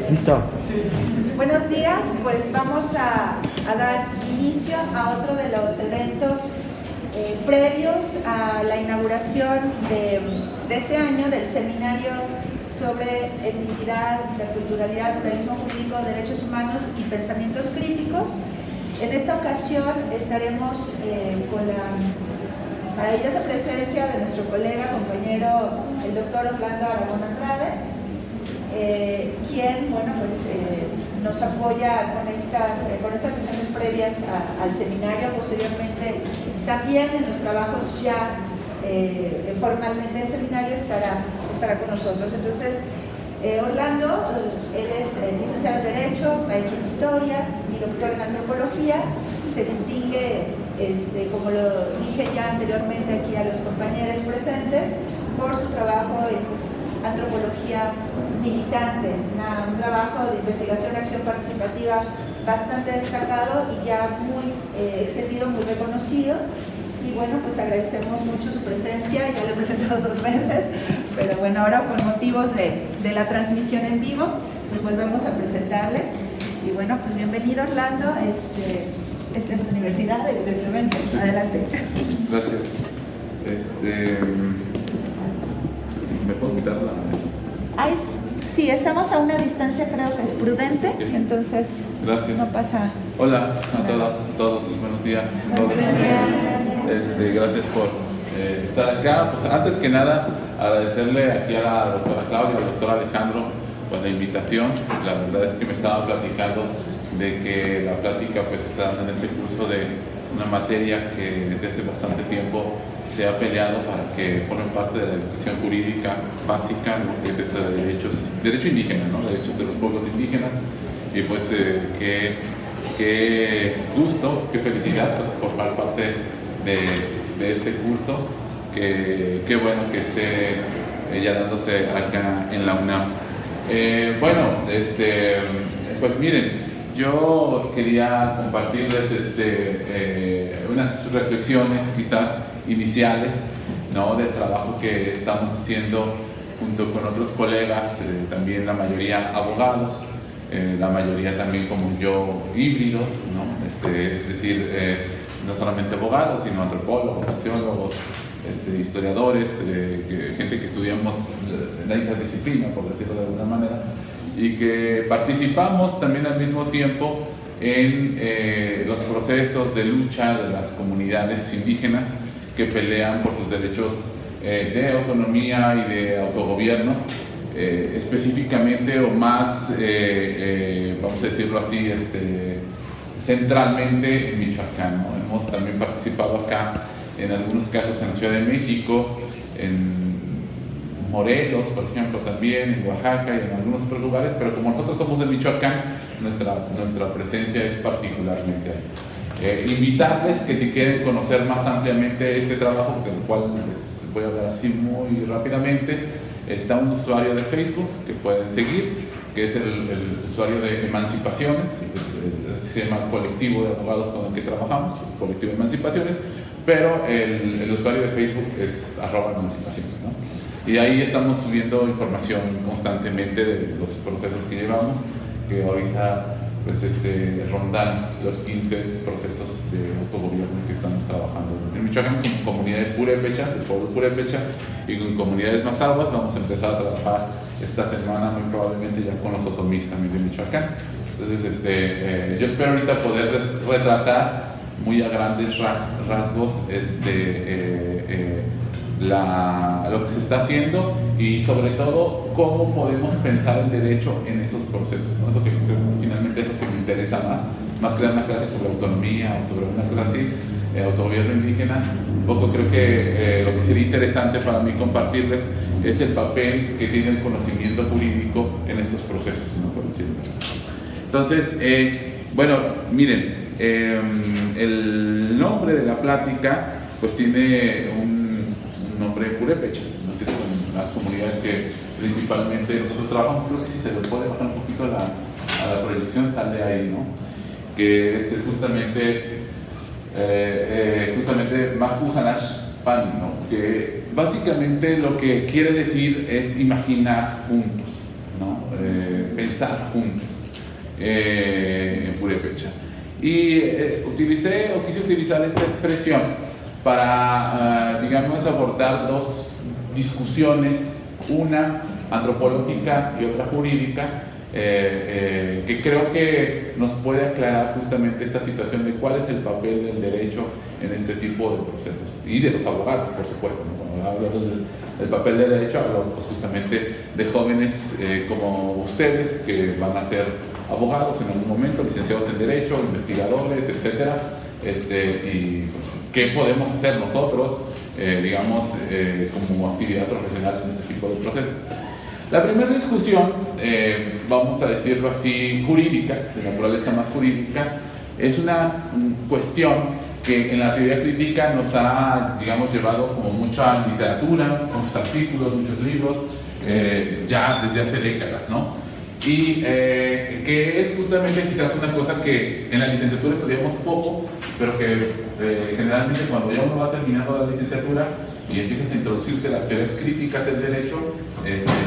Listo. Buenos días, pues vamos a dar inicio a otro de los eventos previos a la inauguración de este año del seminario sobre etnicidad, interculturalidad, pluralismo jurídico, derechos humanos y pensamientos críticos. En esta ocasión estaremos con la maravillosa presencia de nuestro colega, compañero, el doctor Orlando Aragón Andrade, quien, bueno, pues nos apoya con estas sesiones previas al seminario. Posteriormente, también en los trabajos ya formalmente del seminario estará con nosotros. Entonces, Orlando, él es licenciado en Derecho, maestro en Historia y doctor en Antropología. Se distingue, como lo dije ya anteriormente aquí a los compañeros presentes, por su trabajo en antropología militante, un trabajo de investigación y acción participativa bastante destacado y ya muy extendido, muy reconocido. Y bueno, pues agradecemos mucho su presencia, ya lo he presentado 2 veces, pero bueno, ahora por motivos de la transmisión en vivo, pues volvemos a presentarle. Y bueno, pues bienvenido, Orlando, esta es tu universidad, evidentemente. Adelante. Gracias. ¿Me puedo quitar la...? Sí, estamos a una distancia, creo que es prudente, okay. Entonces gracias. No pasa. Hola a todas, todos, buenos días. Gracias por estar acá. Pues antes que nada, agradecerle aquí a la doctora Claudia, al doctor Alejandro, pues la invitación. La verdad es que me estaban platicando de que la plática pues está en este curso de una materia que desde hace bastante tiempo se ha peleado para que formen parte de la educación jurídica básica, ¿no? Que es esta de derecho indígena, ¿no? Derechos de los pueblos indígenas. Y pues qué gusto, qué felicidad pues, formar parte de este curso. Qué bueno que esté ya dándose acá en la UNAM. Pues miren, yo quería compartirles unas reflexiones quizás iniciales, ¿no? Del trabajo que estamos haciendo junto con otros colegas, también la mayoría abogados, la mayoría también como yo híbridos, ¿no? Es decir, no solamente abogados, sino antropólogos, sociólogos, historiadores, gente que estudiamos la interdisciplina, por decirlo de alguna manera, y que participamos también al mismo tiempo en los procesos de lucha de las comunidades indígenas que pelean por sus derechos de autonomía y de autogobierno, específicamente o más, vamos a decirlo así, centralmente en Michoacán, ¿no? Hemos también participado acá en algunos casos en la Ciudad de México, en Morelos, por ejemplo, también, en Oaxaca y en algunos otros lugares, pero como nosotros somos de Michoacán, nuestra presencia es particularmente ahí. Invitarles que si quieren conocer más ampliamente este trabajo, del cual les voy a hablar así muy rápidamente, está un usuario de Facebook que pueden seguir, que es el usuario de Emancipaciones, se llama el colectivo de abogados con el que trabajamos, el colectivo de Emancipaciones, pero el usuario de Facebook es @emancipaciones, ¿no? Y ahí estamos subiendo información constantemente de los procesos que llevamos, que ahorita pues rondan los 15 procesos de autogobierno que estamos trabajando en Michoacán con comunidades purépechas, del pueblo purépecha, y con comunidades mazahuas. Vamos a empezar a trabajar esta semana muy probablemente ya con los otomís también de Michoacán. Entonces yo espero ahorita poder retratar muy a grandes rasgos lo que se está haciendo y sobre todo cómo podemos pensar el derecho en esos procesos, ¿no? Eso que finalmente es lo que me interesa más que dar una clase sobre autonomía o sobre una cosa así, autogobierno indígena. Un poco creo que lo que sería interesante para mí compartirles es el papel que tiene el conocimiento jurídico en estos procesos, ¿no? Por decirlo. Entonces, bueno, miren, el nombre de la plática pues tiene un nombre purépecha, ¿no? Que son las comunidades que principalmente nosotros trabajamos. Creo que si se lo puede bajar un poquito a la proyección sale ahí, ¿no? Que es justamente Mahuhanash Pani, ¿no? Que básicamente lo que quiere decir es imaginar juntos, ¿no? pensar juntos en purépecha. Y quise utilizar esta expresión para, digamos, abordar dos discusiones, una antropológica y otra jurídica, que creo que nos puede aclarar justamente esta situación de cuál es el papel del derecho en este tipo de procesos, y de los abogados, por supuesto, ¿no? Cuando hablo del papel del derecho, hablo pues, justamente de jóvenes como ustedes, que van a ser abogados en algún momento, licenciados en derecho, investigadores, etcétera, y qué podemos hacer nosotros, digamos, como actividad profesional en este tipo de procesos. La primera discusión, vamos a decirlo así, jurídica, de naturaleza más jurídica, es una cuestión que en la teoría crítica nos ha, digamos, llevado como mucha literatura, muchos artículos, muchos libros, ya desde hace décadas, ¿no? Y que es justamente quizás una cosa que en la licenciatura estudiamos poco, pero que generalmente cuando ya uno va terminando la licenciatura y empiezas a introducirte las teorías críticas del derecho,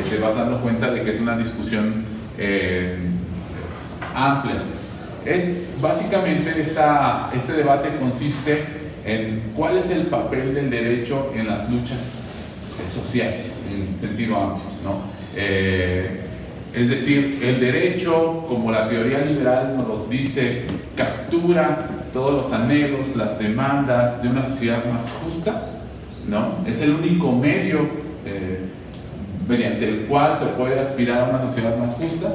te vas dando cuenta de que es una discusión amplia. Básicamente este debate consiste en cuál es el papel del derecho en las luchas sociales, en sentido amplio, ¿no? Es decir, el derecho, como la teoría liberal nos los dice, captura todos los anhelos, las demandas de una sociedad más justa, ¿no? Es el único medio mediante el cual se puede aspirar a una sociedad más justa.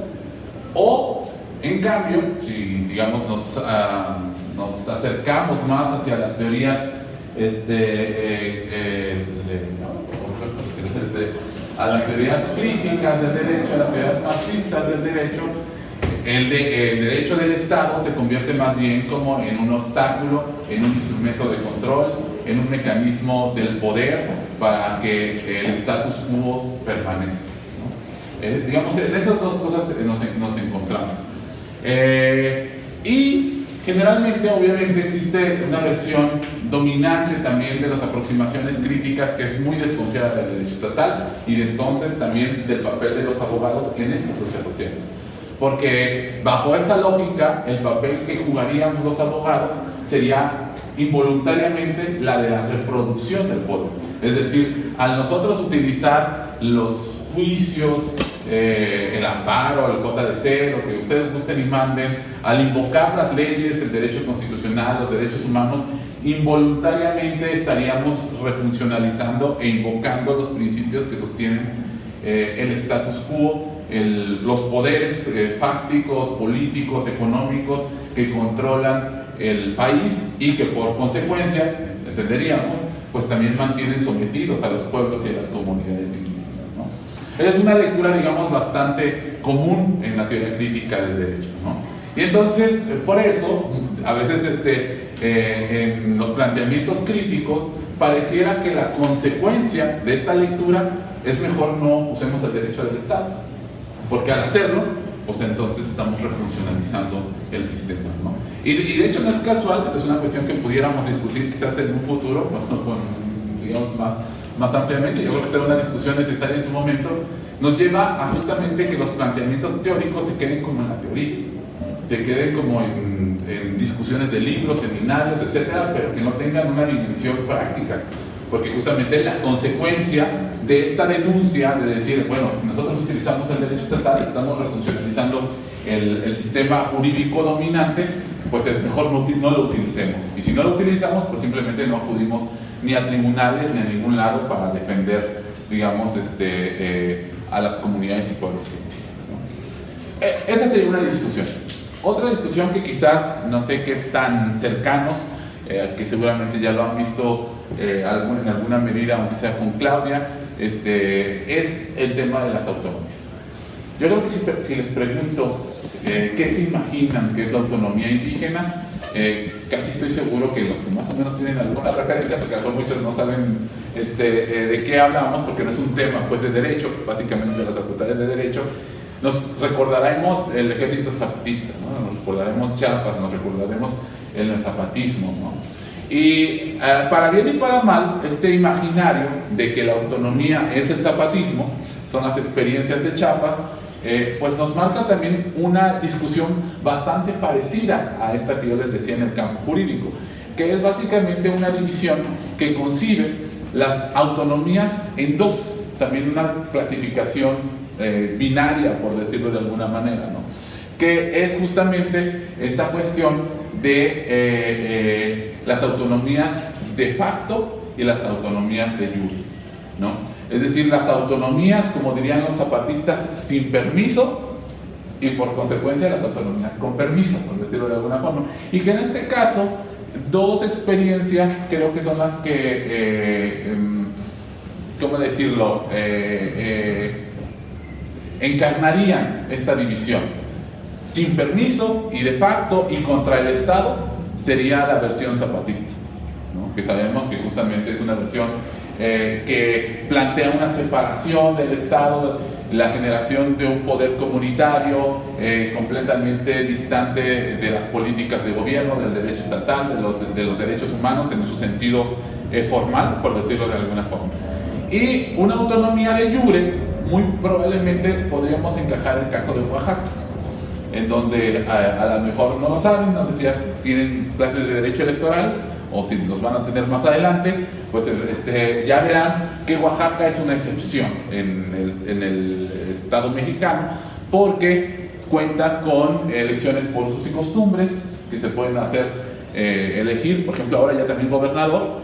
O, en cambio, si digamos nos acercamos más hacia las teorías a las teorías críticas del derecho, a las teorías marxistas del derecho, el derecho del Estado se convierte más bien como en un obstáculo, en un instrumento de control, en un mecanismo del poder para que el status quo permanezca, ¿no? Digamos, en esas dos cosas nos encontramos. Y generalmente, obviamente, existe una versión dominante también de las aproximaciones críticas que es muy desconfiada del derecho estatal y de entonces también del papel de los abogados en estas luchas sociales. Porque bajo esa lógica, el papel que jugarían los abogados sería involuntariamente la de la reproducción del poder. Es decir, al nosotros utilizar los juicios, el amparo, el JDC, lo que ustedes gusten y manden, al invocar las leyes, el derecho constitucional, los derechos humanos, involuntariamente estaríamos refuncionalizando e invocando los principios que sostienen el status quo, los poderes fácticos, políticos, económicos que controlan el país y que por consecuencia, entenderíamos, pues también mantienen sometidos a los pueblos y a las comunidades indígenas, ¿no? Es una lectura, digamos, bastante común en la teoría crítica del derecho, ¿no? Y entonces, por eso, a veces en los planteamientos críticos pareciera que la consecuencia de esta lectura es mejor no usemos el derecho del Estado, porque al hacerlo, pues entonces estamos refuncionalizando el sistema, ¿no? Y de hecho no es casual, esta es una cuestión que pudiéramos discutir quizás en un futuro, pues, digamos, más ampliamente. Yo creo que será una discusión necesaria en su momento. Nos lleva a justamente que los planteamientos teóricos se queden como en la teoría, se queden como en discusiones de libros, seminarios, etcétera, pero que no tengan una dimensión práctica. Porque justamente la consecuencia de esta denuncia de decir, bueno, si nosotros utilizamos el derecho estatal, estamos refuncionalizando el sistema jurídico dominante, pues es mejor no lo utilicemos. Y si no lo utilizamos, pues simplemente no acudimos ni a tribunales ni a ningún lado para defender, digamos, a las comunidades y pueblos indígenas, ¿no? Esa sería una discusión. Otra discusión que quizás, no sé qué tan cercanos, que seguramente ya lo han visto en alguna medida, aunque sea con Claudia, es el tema de las autonomías. Yo creo que si les pregunto qué se imaginan que es la autonomía indígena, casi estoy seguro que los que más o menos tienen alguna referencia, porque a lo mejor muchos no saben de qué hablamos, porque no es un tema pues de derecho, básicamente de las facultades de derecho. Nos recordaremos el ejército zapatista, ¿no? Nos recordaremos Chiapas, nos recordaremos el zapatismo, ¿no? Y para bien y para mal, este imaginario de que la autonomía es el zapatismo, son las experiencias de Chiapas, pues nos marca también una discusión bastante parecida a esta que yo les decía en el campo jurídico, que es básicamente una división que concibe las autonomías en dos, también una clasificación binaria, por decirlo de alguna manera, ¿no? Que es justamente esta cuestión de las autonomías de facto y las autonomías de jure, ¿no? Es decir, las autonomías, como dirían los zapatistas, sin permiso, y por consecuencia las autonomías con permiso, por decirlo de alguna forma. Y que en este caso, dos experiencias creo que son las que, ¿cómo decirlo?, encarnarían esta división. Sin permiso y de facto y contra el Estado sería la versión zapatista, ¿no? Que sabemos que justamente es una versión que plantea una separación del Estado, la generación de un poder comunitario completamente distante de las políticas de gobierno, del derecho estatal, de los derechos humanos en su sentido formal, por decirlo de alguna forma. Y una autonomía de jure, muy probablemente podríamos encajar el caso de Oaxaca, en donde a lo mejor no lo saben, no sé si ya tienen clases de derecho electoral o si los van a tener más adelante, pues ya verán que Oaxaca es una excepción en el Estado mexicano, porque cuenta con elecciones por usos y costumbres que se pueden hacer, elegir, por ejemplo, ahora ya también gobernador,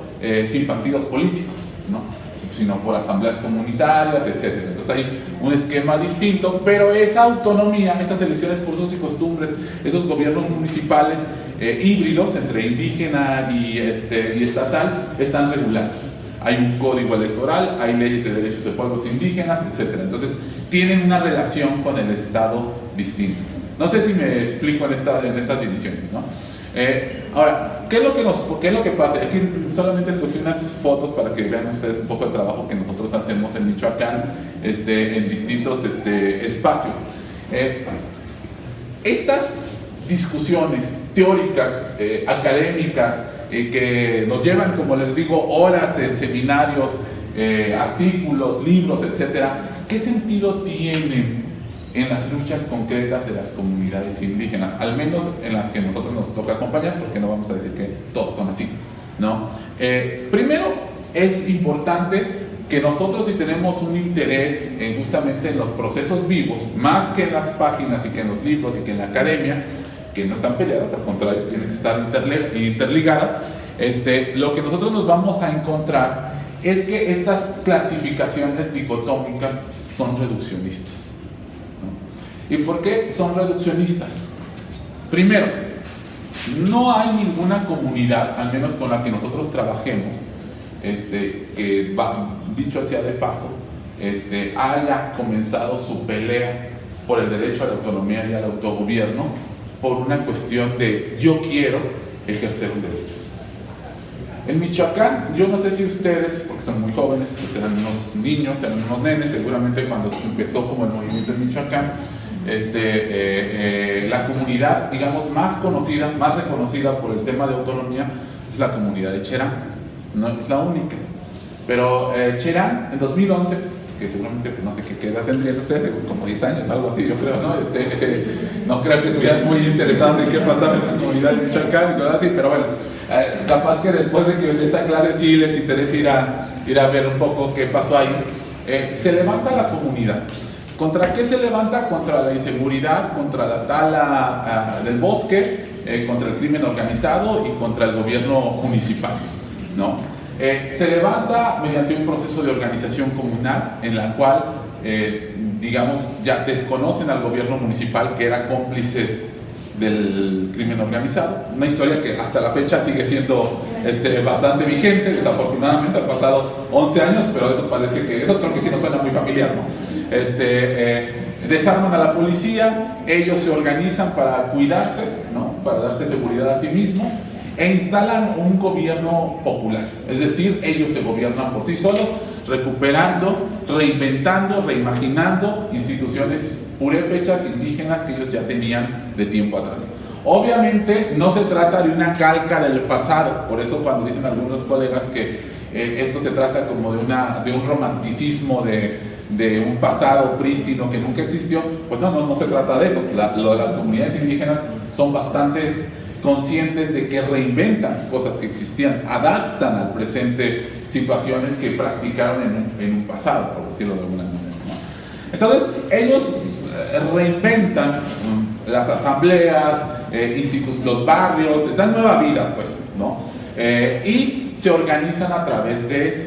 sin partidos políticos, ¿no?, sino por asambleas comunitarias, etc. Entonces hay un esquema distinto, pero esa autonomía, estas elecciones por usos y costumbres, esos gobiernos municipales híbridos entre indígena y estatal, están regulados. Hay un código electoral, hay leyes de derechos de pueblos indígenas, etc. Entonces tienen una relación con el Estado distinto. No sé si me explico en estas divisiones, ¿no? Ahora, ¿qué es lo que pasa? Aquí solamente escogí unas fotos para que vean ustedes un poco el trabajo que nosotros hacemos en Michoacán, en distintos espacios. Estas discusiones teóricas, académicas, que nos llevan, como les digo, horas en seminarios, artículos, libros, etcétera, ¿qué sentido tienen en las luchas concretas de las comunidades indígenas? Al menos en las que nosotros nos toca acompañar, porque no vamos a decir que todos son así, ¿no? Primero, es importante que nosotros, si tenemos un interés justamente en los procesos vivos, más que en las páginas y que en los libros y que en la academia, que no están peleadas, al contrario, tienen que estar interligadas, lo que nosotros nos vamos a encontrar es que estas clasificaciones dicotómicas son reduccionistas. ¿Y por qué son reduccionistas? Primero, no hay ninguna comunidad, al menos con la que nosotros trabajemos, que, dicho sea de paso, haya comenzado su pelea por el derecho a la autonomía y al autogobierno por una cuestión de yo quiero ejercer un derecho. En Michoacán, yo no sé si ustedes, porque son muy jóvenes, pues eran unos niños, eran unos nenes, seguramente cuando empezó como el movimiento en Michoacán, la comunidad, digamos, más conocida, más reconocida por el tema de autonomía es la comunidad de Cherán. No es la única, pero Cherán en 2011, que seguramente pues, no sé qué edad tendrían ustedes, como 10 años, algo así, yo creo, ¿no? No creo que estuvieran muy interesados en qué pasaba en la comunidad de Michoacán y cosas así, pero bueno, capaz que después de que esta clase sí les interese ir a ver un poco qué pasó ahí. Se levanta la comunidad. ¿Contra qué se levanta? Contra la inseguridad, contra la tala del bosque, contra el crimen organizado y contra el gobierno municipal, ¿no? Se levanta mediante un proceso de organización comunal en la cual, digamos, ya desconocen al gobierno municipal que era cómplice del crimen organizado. Una historia que hasta la fecha sigue siendo bastante vigente, desafortunadamente han pasado 11 años, pero eso parece que, eso creo que sí nos suena muy familiar, ¿no? Desarman a la policía, ellos se organizan para cuidarse, ¿no?, para darse seguridad a sí mismos, e instalan un gobierno popular, es decir, ellos se gobiernan por sí solos, recuperando, reinventando, reimaginando instituciones purépechas indígenas que ellos ya tenían de tiempo atrás. Obviamente no se trata de una calca del pasado, por eso cuando dicen algunos colegas que esto se trata como de un romanticismo de de un pasado prístino que nunca existió, pues no se trata de eso. Las comunidades indígenas son bastante conscientes de que reinventan cosas que existían, adaptan al presente situaciones que practicaron en un pasado, por decirlo de alguna manera, ¿no? Entonces, ellos reinventan las asambleas, los barrios, les dan nueva vida, pues, ¿no? Y se organizan a través de eso.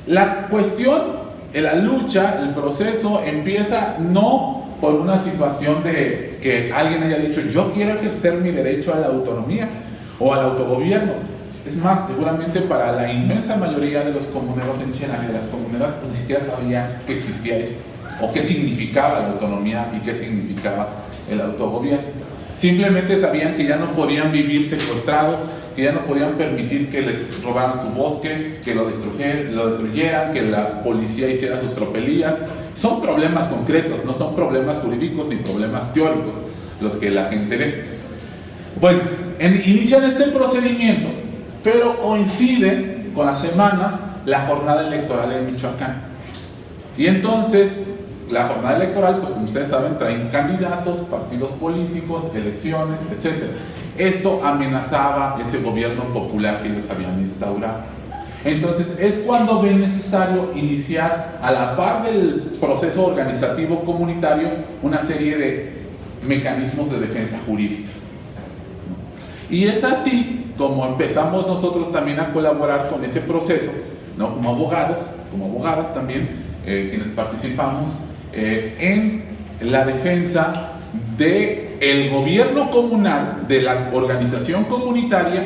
La cuestión, la lucha, el proceso empieza no por una situación de que alguien haya dicho yo quiero ejercer mi derecho a la autonomía o al autogobierno. Es más, seguramente para la inmensa mayoría de los comuneros en Chenal y de las comuneras pues ni siquiera sabían que existía eso, o qué significaba la autonomía y qué significaba el autogobierno. Simplemente sabían que ya no podían vivir secuestrados, que ya no podían permitir que les robaran su bosque, que lo destruyeran, que la policía hiciera sus tropelías. Son problemas concretos, no son problemas jurídicos ni problemas teóricos los que la gente ve. Bueno, inician este procedimiento, pero coincide con las semanas la jornada electoral en Michoacán. Y entonces, la jornada electoral, pues como ustedes saben, traen candidatos, partidos políticos, elecciones, etc. Esto amenazaba ese gobierno popular que ellos habían instaurado. Entonces, es cuando ven necesario iniciar, a la par del proceso organizativo comunitario, una serie de mecanismos de defensa jurídica. Y es así como empezamos nosotros también a colaborar con ese proceso, ¿no? Como abogados, como abogadas también, quienes participamos en la defensa del gobierno comunal, de la organización comunitaria,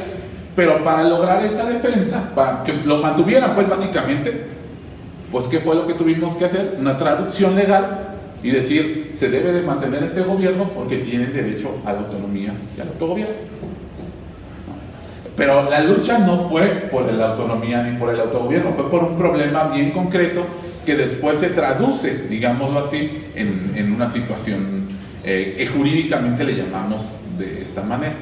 pero para lograr esa defensa, para que lo mantuvieran, pues básicamente, pues ¿qué fue lo que tuvimos que hacer? Una traducción legal y decir, se debe de mantener este gobierno porque tienen derecho a la autonomía y al autogobierno. Pero la lucha no fue por la autonomía ni por el autogobierno, fue por un problema bien concreto que después se traduce, digámoslo así, en una situación que jurídicamente le llamamos de esta manera.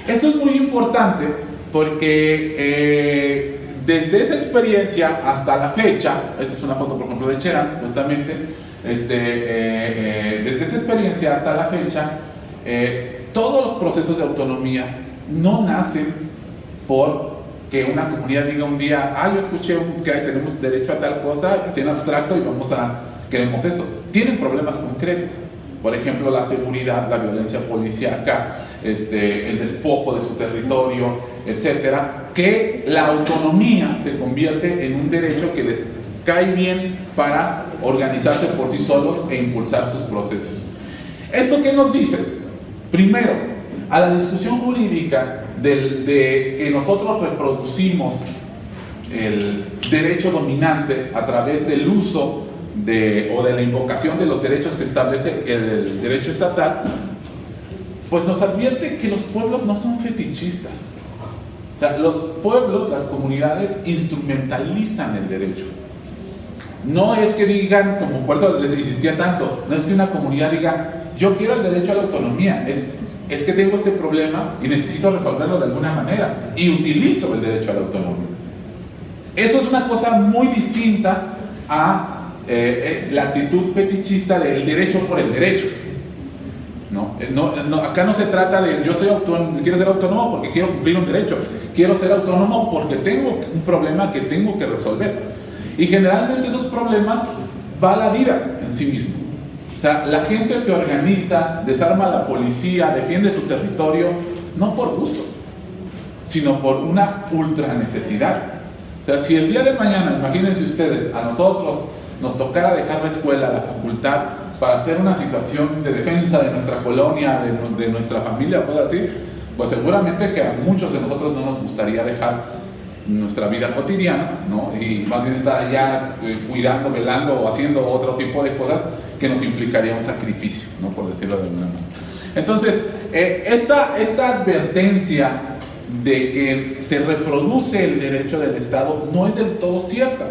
Esto es muy importante porque desde esa experiencia hasta la fecha, esta es una foto por ejemplo de Cherán, justamente, desde esa experiencia hasta la fecha, todos los procesos de autonomía no nacen por que una comunidad diga un día, yo escuché que tenemos derecho a tal cosa, así en abstracto y queremos eso. Tienen problemas concretos. Por ejemplo, la seguridad, la violencia policíaca, el despojo de su territorio, etcétera, que la autonomía se convierte en un derecho que les cae bien para organizarse por sí solos e impulsar sus procesos. ¿Esto qué nos dice? Primero, a la discusión jurídica de que nosotros reproducimos el derecho dominante a través del uso o de la invocación de los derechos que establece el derecho estatal, pues nos advierte que los pueblos no son fetichistas. O sea, los pueblos, las comunidades instrumentalizan el derecho. No es que digan, como por eso les insistía tanto, no es que una comunidad diga, yo quiero el derecho a la autonomía, es que tengo este problema y necesito resolverlo de alguna manera y utilizo el derecho a la autonomía. Eso es una cosa muy distinta a la actitud fetichista del derecho por el derecho. Acá no se trata de yo quiero ser autónomo porque quiero cumplir un derecho, quiero ser autónomo porque tengo un problema que tengo que resolver. Y generalmente esos problemas va la vida en sí mismo. O sea, la gente se organiza, desarma a la policía, defiende su territorio, no por gusto, sino por una ultra necesidad. O sea, si el día de mañana, imagínense ustedes, a nosotros nos tocara dejar la escuela, la facultad, para hacer una situación de defensa de nuestra colonia, de nuestra familia, cosas así, pues seguramente que a muchos de nosotros no nos gustaría dejar nuestra vida cotidiana, ¿no? Y más bien estar allá cuidando, velando o haciendo otro tipo de cosas que nos implicaría un sacrificio, ¿no? Por decirlo de alguna manera. Entonces, esta advertencia de que se reproduce el derecho del Estado no es del todo cierta,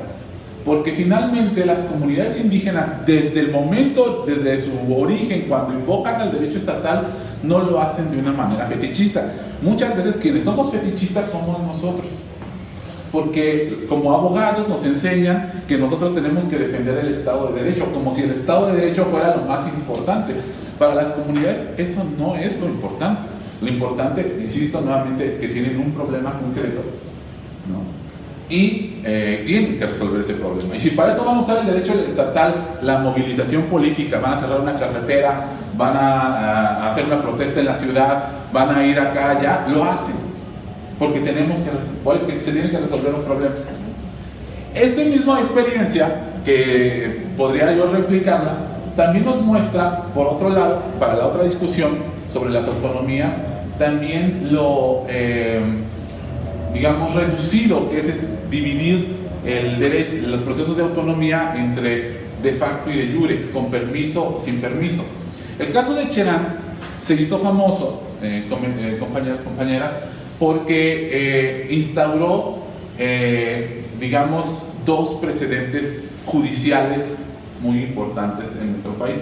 porque finalmente las comunidades indígenas desde su origen, cuando invocan al derecho estatal, no lo hacen de una manera fetichista. Muchas veces quienes somos fetichistas somos nosotros. porque como abogados nos enseñan que nosotros tenemos que defender el Estado de Derecho, como si el Estado de Derecho fuera lo más importante. Para las comunidades eso no es lo importante. Lo importante, insisto nuevamente, es que tienen un problema concreto, ¿no? Y tienen que resolver ese problema. Y si para eso van a usar el derecho estatal, la movilización política, van a cerrar una carretera, van a hacer una protesta en la ciudad, van a ir acá, allá, lo hacen, porque se tienen que resolver un problema. Esta misma experiencia, que podría yo replicarla, también nos muestra, por otro lado, para la otra discusión sobre las autonomías, también lo, digamos, reducido que es dividir los procesos de autonomía entre de facto y de jure, con permiso o sin permiso. El caso de Cherán se hizo famoso, compañeros, compañeras, porque instauró, digamos, dos precedentes judiciales muy importantes en nuestro país.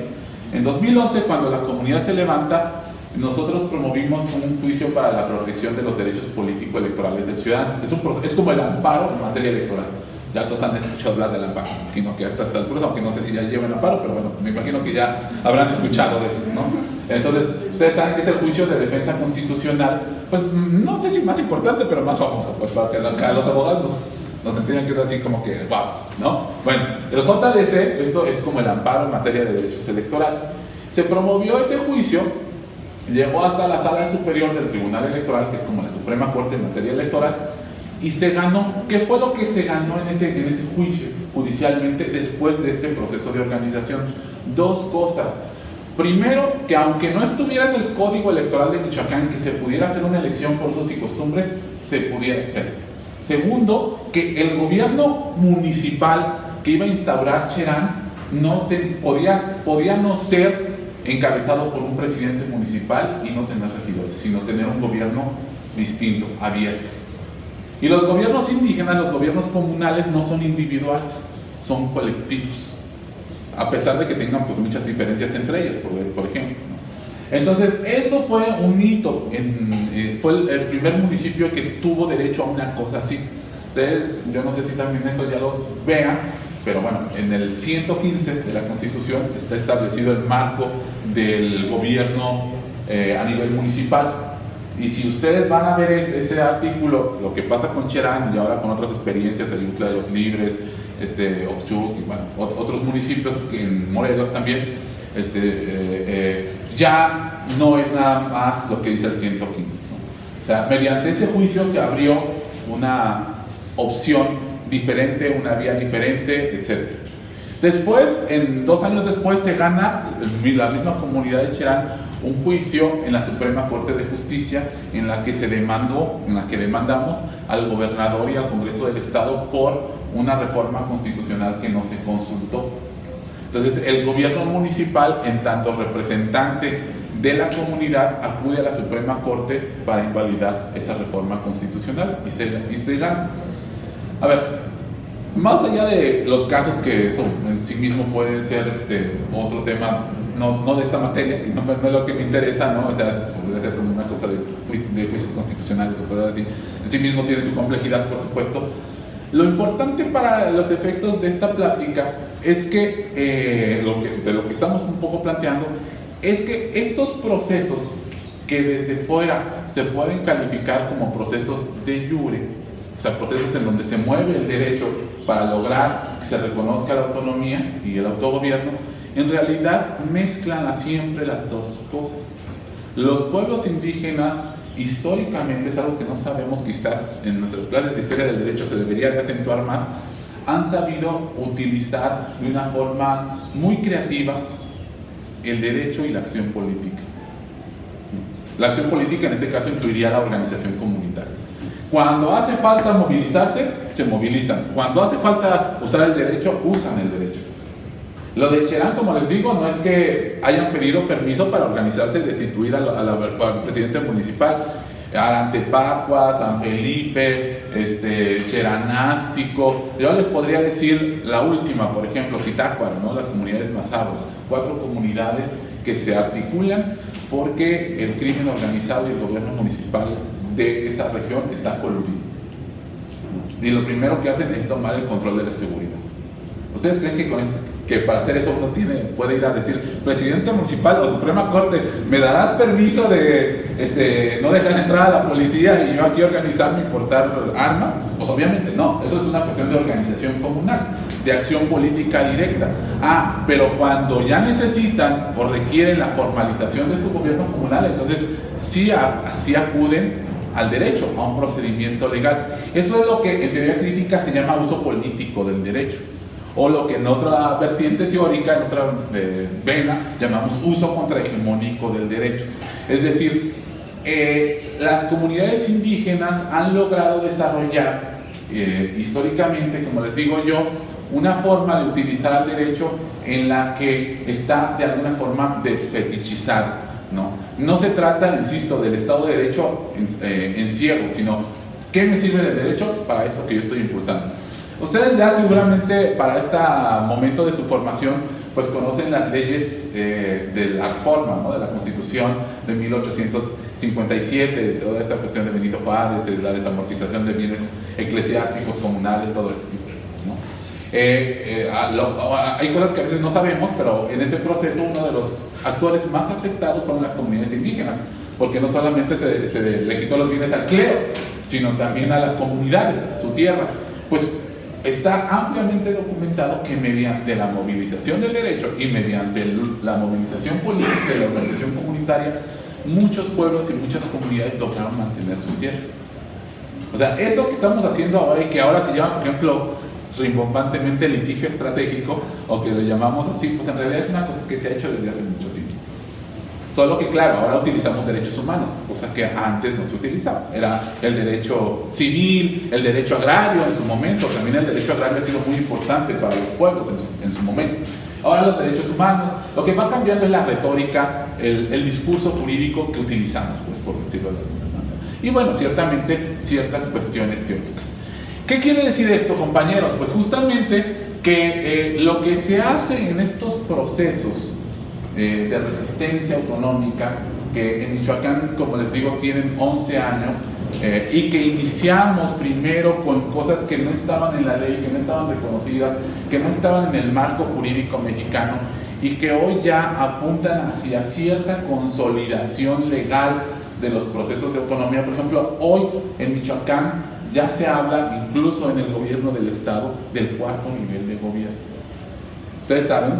En 2011, cuando la comunidad se levanta, nosotros promovimos un juicio para la protección de los derechos político-electorales del ciudadano. Es como el amparo en materia electoral. Ya todos han escuchado hablar del amparo, imagino que a estas alturas, aunque no sé si ya llevan amparo, pero bueno, me imagino que ya habrán escuchado de eso, ¿no? Entonces, ustedes saben que es el juicio de defensa constitucional, pues no sé si más importante, pero más famoso, pues para que acá los abogados nos enseñan que es así como que, wow, ¿no? Bueno, el JDC, esto es como el amparo en materia de derechos electorales. Se promovió ese juicio, llegó hasta la Sala Superior del Tribunal Electoral, que es como la Suprema Corte en materia electoral, y se ganó. ¿Qué fue lo que se ganó en ese juicio judicialmente después de este proceso de organización? Dos cosas. Primero, que aunque no estuviera en el Código Electoral de Michoacán que se pudiera hacer una elección por usos y costumbres, se pudiera hacer. Segundo, que el gobierno municipal que iba a instaurar Cherán podía no ser encabezado por un presidente municipal y no tener regidores, sino tener un gobierno distinto, abierto. Y los gobiernos indígenas, los gobiernos comunales no son individuales, son colectivos, a pesar de que tengan pues muchas diferencias entre ellas, por ejemplo, ¿no? Entonces, eso fue un hito, fue el primer municipio que tuvo derecho a una cosa así. Ustedes, yo no sé si también eso ya lo vean, pero bueno, en el 115 de la Constitución está establecido el marco del gobierno a nivel municipal. Y si ustedes van a ver ese artículo, lo que pasa con Cherán y ahora con otras experiencias, el Ayutla de los Libres, Oxchuc y bueno, otros municipios, en Morelos también, ya no es nada más lo que dice el 115, ¿no? O sea, mediante ese juicio se abrió una opción diferente, una vía diferente, etc. Después, 2 años después, se gana la misma comunidad de Cherán un juicio en la Suprema Corte de Justicia en la que demandamos al gobernador y al Congreso del Estado por una reforma constitucional que no se consultó. Entonces, el gobierno municipal, en tanto representante de la comunidad, acude a la Suprema Corte para invalidar esa reforma constitucional y se gana. A ver, más allá de los casos que eso en sí mismo puede ser otro tema, no de esta materia, y no es lo que me interesa, ¿no? O sea, puede ser como una cosa de juicios constitucionales, o cosas así. En sí mismo tiene su complejidad, por supuesto. Lo importante para los efectos de esta plática es que, de lo que estamos un poco planteando, es que estos procesos que desde fuera se pueden calificar como procesos de jure, o sea, procesos en donde se mueve el derecho para lograr que se reconozca la autonomía y el autogobierno, en realidad mezclan siempre las dos cosas. Los pueblos indígenas, históricamente, es algo que no sabemos, quizás en nuestras clases de historia del derecho se debería de acentuar más, han sabido utilizar de una forma muy creativa el derecho y la acción política. La acción política en este caso incluiría la organización comunitaria. Cuando hace falta movilizarse, se movilizan. Cuando hace falta usar el derecho, usan el derecho. Lo de Cherán, como les digo, no es que hayan pedido permiso para organizarse y destituir al presidente municipal. Arantepacua, San Felipe, Cheranástico. Yo les podría decir la última, por ejemplo, Zitácuaro, ¿no? Las comunidades mazahuas, 4 comunidades que se articulan porque el crimen organizado y el gobierno municipal de esa región está coludido. y lo primero que hacen es tomar el control de la seguridad. ¿Ustedes creen que con esto, que para hacer eso uno puede ir a decir, presidente municipal o Suprema Corte, ¿me darás permiso de no dejar entrar a la policía y yo aquí organizarme y portar armas? Pues obviamente no, eso es una cuestión de organización comunal, de acción política directa. Pero cuando ya necesitan o requieren la formalización de su gobierno comunal, entonces sí acuden al derecho, a un procedimiento legal. Eso es lo que en teoría crítica se llama uso político del derecho, o lo que en otra vertiente teórica, en otra vena, llamamos uso contrahegemónico del derecho. Es decir, las comunidades indígenas han logrado desarrollar históricamente, como les digo yo, una forma de utilizar el derecho en la que está de alguna forma desfetichizado. No se trata, insisto, del Estado de Derecho en ciego, sino ¿qué me sirve del derecho para eso que yo estoy impulsando? Ustedes ya seguramente para este momento de su formación pues conocen las leyes de la reforma, ¿no? De la Constitución de 1857, de toda esta cuestión de Benito Juárez, de la desamortización de bienes eclesiásticos, comunales, todo eso, ¿no? Hay cosas que a veces no sabemos, pero en ese proceso uno de los actores más afectados fueron las comunidades indígenas, porque no solamente se le quitó los bienes al clero, sino también a las comunidades, a su tierra. Pues está ampliamente documentado que mediante la movilización del derecho y mediante la movilización política y la organización comunitaria, muchos pueblos y muchas comunidades lograron mantener sus tierras. O sea, eso que estamos haciendo ahora y que ahora se llama, por ejemplo, rimbombantemente litigio estratégico, o que lo llamamos así, pues en realidad es una cosa que se ha hecho desde hace mucho tiempo. Solo que claro, ahora utilizamos derechos humanos, cosa que antes no se utilizaba. Era el derecho civil, el derecho agrario en su momento. También el derecho agrario ha sido muy importante para los pueblos en su momento. Ahora los derechos humanos, lo que va cambiando es la retórica, el discurso jurídico que utilizamos, pues, por decirlo de alguna manera. Y bueno, ciertamente ciertas cuestiones teóricas. ¿Qué quiere decir esto, compañeros? Pues justamente que lo que se hace en estos procesos de resistencia autonómica, que en Michoacán, como les digo, tienen 11 años, y que iniciamos primero con cosas que no estaban en la ley, que no estaban reconocidas, que no estaban en el marco jurídico mexicano, y que hoy ya apuntan hacia cierta consolidación legal de los procesos de autonomía. Por ejemplo, hoy en Michoacán ya se habla, incluso en el gobierno del estado, del cuarto nivel de gobierno. Ustedes saben,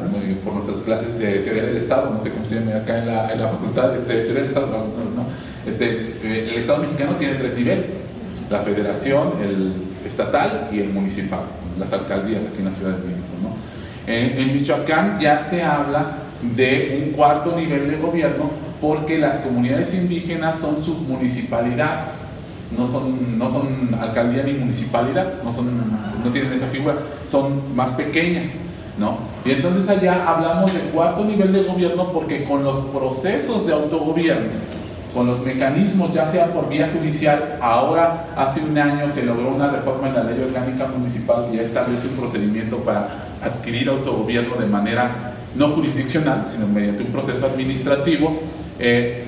por nuestras clases de teoría del Estado, no sé cómo se llama acá en la facultad, teoría del Estado, el Estado mexicano tiene 3 niveles: la federación, el estatal y el municipal, las alcaldías aquí en la Ciudad de México, ¿no? En Michoacán ya se habla de un cuarto nivel de gobierno, porque las comunidades indígenas son submunicipalidades, no son alcaldía ni municipalidad, no tienen esa figura, son más pequeñas, ¿no? Y entonces allá hablamos de cuarto nivel de gobierno, porque con los procesos de autogobierno, con los mecanismos, ya sea por vía judicial, ahora hace un año se logró una reforma en la ley orgánica municipal que ya establece un procedimiento para adquirir autogobierno de manera no jurisdiccional, sino mediante un proceso administrativo.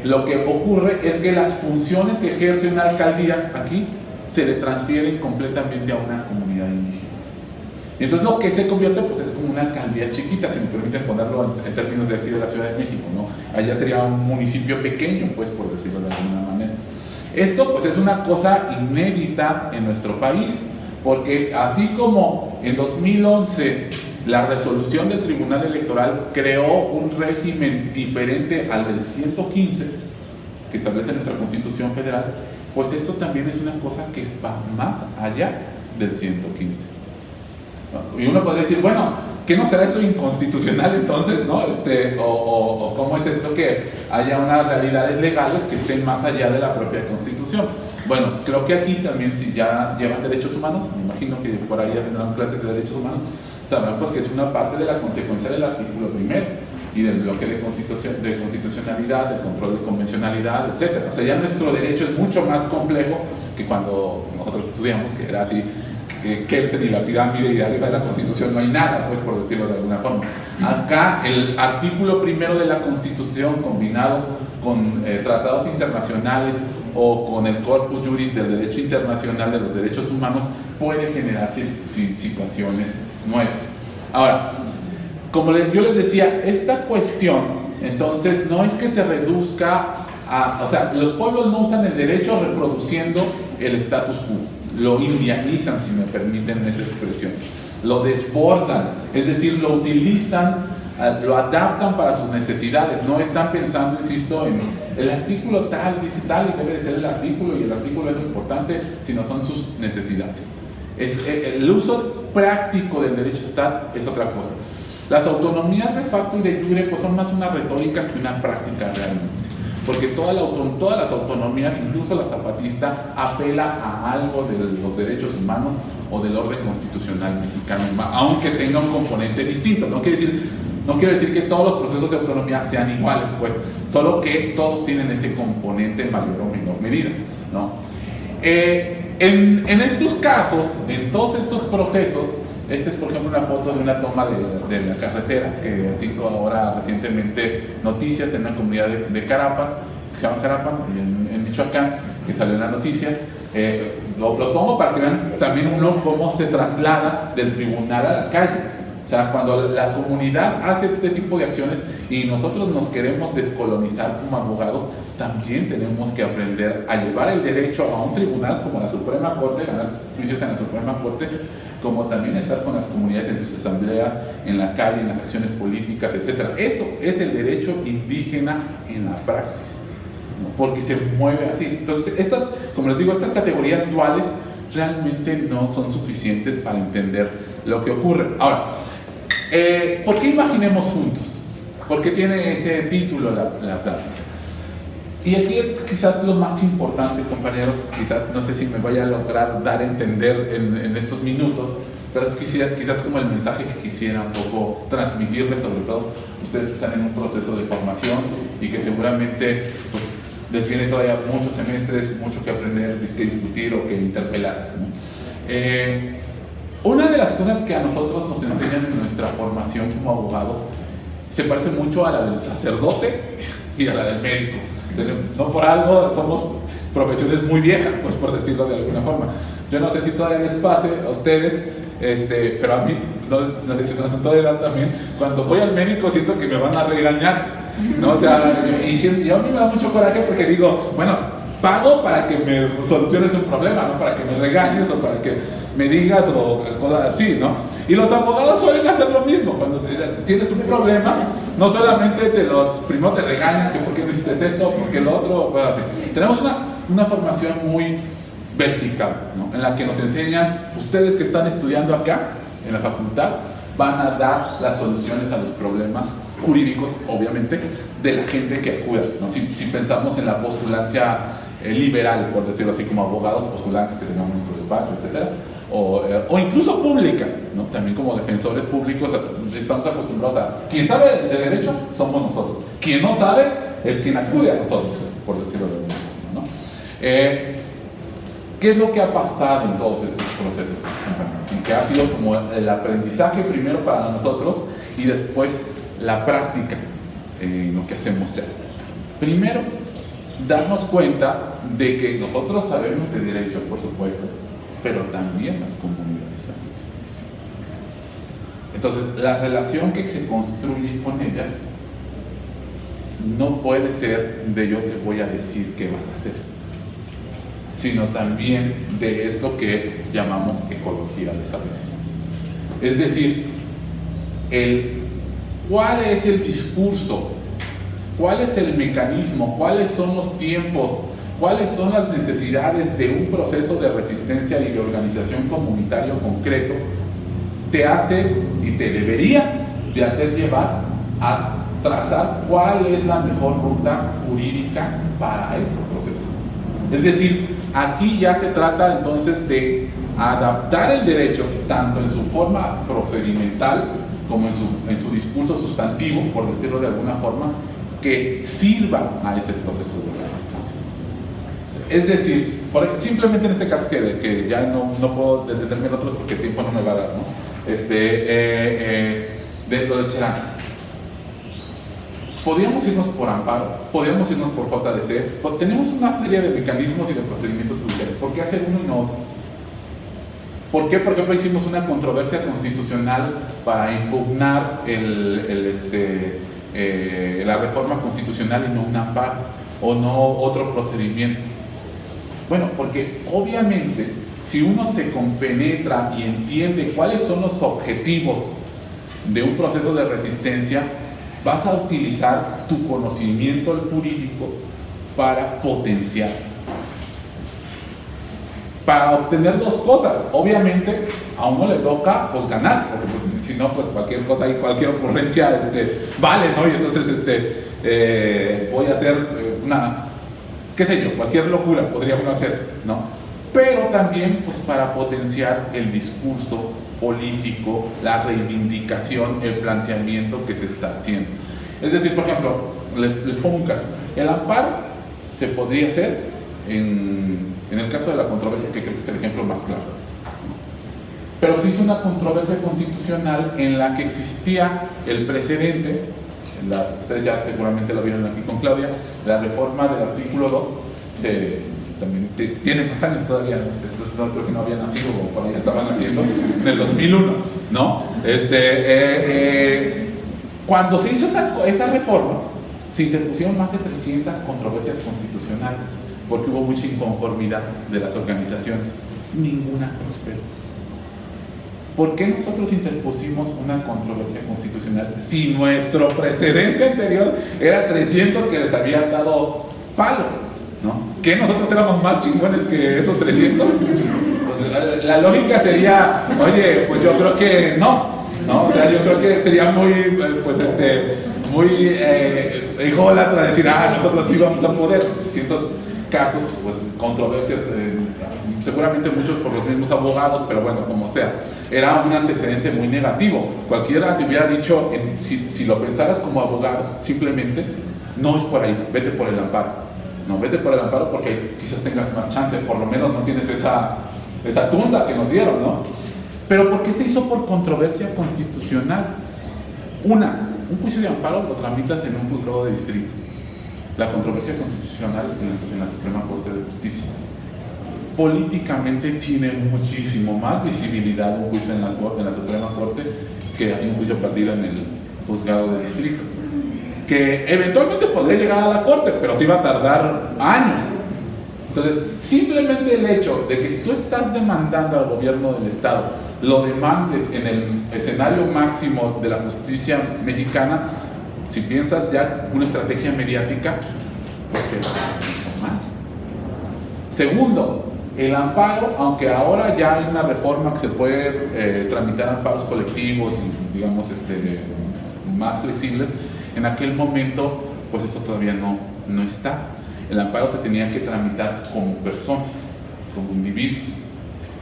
Lo que ocurre es que las funciones que ejerce una alcaldía aquí se le transfieren completamente a una comunidad indígena. Y entonces lo que se convierte, pues, es como una alcaldía chiquita, si me permiten ponerlo en términos de aquí de la Ciudad de México, ¿no? Allá sería un municipio pequeño, pues, por decirlo de alguna manera. Esto, pues, es una cosa inédita en nuestro país, porque así como en 2011 la resolución del Tribunal Electoral creó un régimen diferente al del 115 que establece nuestra Constitución Federal, pues eso también es una cosa que va más allá del 115. Y uno podría decir, bueno, ¿qué no será eso inconstitucional entonces, no? O ¿cómo es esto que haya unas realidades legales que estén más allá de la propia Constitución? Bueno, creo que aquí también, si ya llevan derechos humanos, me imagino que por ahí ya tendrán clases de derechos humanos, sabrán pues que es una parte de la consecuencia del artículo 1 y del bloque de constitucionalidad, del control de convencionalidad, etc. O sea, ya nuestro derecho es mucho más complejo que cuando nosotros estudiamos, que era así, Kelsen y la pirámide, y arriba de la Constitución no hay nada, pues, por decirlo de alguna forma. Acá el artículo primero de la Constitución, combinado con tratados internacionales o con el corpus juris del derecho internacional de los derechos humanos, puede generar situaciones nuevas. Ahora, como yo les decía, esta cuestión, entonces, no es que se reduzca a, o sea, los pueblos no usan el derecho reproduciendo el status quo, lo indianizan, si me permiten esa expresión, lo desbordan, es decir, lo utilizan, lo adaptan para sus necesidades, no están pensando, insisto, en el artículo tal, dice tal, y debe de ser el artículo, y el artículo es lo importante, sino son sus necesidades. El uso práctico del derecho estatal es otra cosa. Las autonomías de facto y de jure pues son más una retórica que una práctica realmente, porque todas las autonomías, incluso la zapatista, apela a algo de los derechos humanos o del orden constitucional mexicano, aunque tenga un componente distinto. No quiero decir que todos los procesos de autonomía sean iguales, pues, solo que todos tienen ese componente en mayor o menor medida, ¿no? En estos casos, en todos estos procesos, esta es por ejemplo una foto de una toma de la carretera que se hizo ahora recientemente noticias en una comunidad de Carapan, que se llama Carapan, en Michoacán, que salió en la noticia. Lo pongo para que vean también uno cómo se traslada del tribunal a la calle. O sea, cuando la comunidad hace este tipo de acciones y nosotros nos queremos descolonizar como abogados, también tenemos que aprender a llevar el derecho a un tribunal como la Suprema Corte, ganar juicios en la Suprema Corte, como también estar con las comunidades en sus asambleas, en la calle, en las acciones políticas, etc. Esto es el derecho indígena en la praxis, ¿no? Porque se mueve así. Entonces, como les digo, estas categorías duales realmente no son suficientes para entender lo que ocurre. Ahora, ¿por qué imaginemos juntos? ¿Por qué tiene ese título la plática? Y aquí es quizás lo más importante, compañeros, quizás no sé si me vaya a lograr dar a entender en estos minutos, pero es quizás como el mensaje que quisiera un poco transmitirles, sobre todo ustedes que están en un proceso de formación y que seguramente pues, les viene todavía muchos semestres, mucho que aprender, que discutir o que interpelar, ¿no? Una de las cosas que a nosotros nos enseñan en nuestra formación como abogados se parece mucho a la del sacerdote y a la del médico. No por algo somos profesiones muy viejas, pues, por decirlo de alguna forma. Yo no sé si todavía les pase a ustedes, pero a mí, no sé si no son toda edad también, cuando voy al médico siento que me van a regañar, ¿no? O sea, y a mí me da mucho coraje porque digo, bueno, pago para que me soluciones un problema, no para que me regañes o para que me digas o cosas así, ¿no? Y los abogados suelen hacer lo mismo. Cuando tienes un problema, no solamente primero te regañan que por qué no hiciste esto, por qué lo otro, pues así. Tenemos una formación muy vertical, ¿no? En la que nos enseñan, ustedes que están estudiando acá, en la facultad, van a dar las soluciones a los problemas jurídicos, obviamente, de la gente que acuda, ¿no? Si pensamos en la postulancia liberal, por decirlo así, como abogados postulantes que tengamos en nuestro despacho, etcétera, o incluso pública, ¿no? También como defensores públicos estamos acostumbrados a quien sabe de derecho somos nosotros, quien no sabe es quien acude a nosotros, por decirlo de alguna forma, ¿no? ¿Qué es lo que ha pasado en todos estos procesos? Y que ha sido como el aprendizaje primero para nosotros y después la práctica en lo que hacemos ya. Primero, darnos cuenta de que nosotros sabemos de derecho, por supuesto, pero también las comunidades saben. Entonces, la relación que se construye con ellas no puede ser de yo te voy a decir qué vas a hacer, sino también de esto que llamamos ecología de saberes. Es decir, ¿cuál es el discurso? ¿Cuál es el mecanismo? ¿Cuáles son los tiempos? ¿Cuáles son las necesidades de un proceso de resistencia y de organización comunitario concreto? Te hace y te debería de hacer llevar a trazar cuál es la mejor ruta jurídica para ese proceso. Es decir, aquí ya se trata entonces de adaptar el derecho, tanto en su forma procedimental como en su discurso sustantivo, por decirlo de alguna forma, que sirva a ese proceso de resistencia. Es decir, simplemente en este caso que ya no puedo detenerme en otros porque el tiempo no me va a dar, ¿no? De lo de Cherán. Podríamos irnos por amparo, podríamos irnos por JDC, tenemos una serie de mecanismos y de procedimientos judiciales. ¿Por qué hacer uno y no otro? ¿Por qué, por ejemplo, hicimos una controversia constitucional para impugnar la reforma constitucional y no un amparo o no otro procedimiento? Bueno, porque obviamente si uno se compenetra y entiende cuáles son los objetivos de un proceso de resistencia, vas a utilizar tu conocimiento jurídico para potenciar, para obtener dos cosas. Obviamente a uno le toca pues ganar, porque si no pues cualquier cosa y cualquier ocurrencia vale, ¿no? Y entonces voy a hacer qué sé yo, cualquier locura podría uno hacer, ¿no? Pero también pues para potenciar el discurso político, la reivindicación, el planteamiento que se está haciendo. Es decir, por ejemplo, les pongo un caso. El amparo se podría hacer en el caso de la controversia, que creo que es el ejemplo más claro. Pero se hizo una controversia constitucional en la que existía el precedente, ustedes ya seguramente lo vieron aquí con Claudia, la reforma del artículo 2, también tiene más años todavía, no creo que no había nacido o por ahí estaba naciendo, en el 2001, ¿no? Cuando se hizo esa reforma, se interpusieron más de 300 controversias constitucionales, porque hubo mucha inconformidad de las organizaciones. Ninguna prosperó. ¿Por qué nosotros interpusimos una controversia constitucional si nuestro precedente anterior era 300 que les habían dado palo, ¿no? ¿Que nosotros éramos más chingones que esos 300? Pues la lógica sería, oye, pues yo creo que no, o sea, yo creo que sería muy, muy ególatra decir, nosotros sí vamos a poder. Cientos casos, pues controversias, seguramente muchos por los mismos abogados, pero bueno, como sea, era un antecedente muy negativo. Cualquiera te hubiera dicho, si lo pensaras como abogado, simplemente, no es por ahí, vete por el amparo. No, vete por el amparo porque quizás tengas más chance, por lo menos no tienes esa tunda que nos dieron, ¿no? Pero ¿por qué se hizo por controversia constitucional? Un juicio de amparo lo tramitas en un juzgado de distrito. La controversia constitucional en la Suprema Corte de Justicia. Políticamente tiene muchísimo más visibilidad un juicio en la Suprema Corte que hay un juicio perdido en el juzgado de distrito, que eventualmente podría llegar a la Corte, pero sí va a tardar años. Entonces, simplemente el hecho de que si tú estás demandando al gobierno del Estado, lo demandes en el escenario máximo de la justicia mexicana, si piensas ya una estrategia mediática, pues te va a dar mucho más. Segundo, el amparo, aunque ahora ya hay una reforma que se puede tramitar amparos colectivos y digamos más flexibles, en aquel momento pues eso todavía no está. El amparo se tenía que tramitar como personas, como individuos,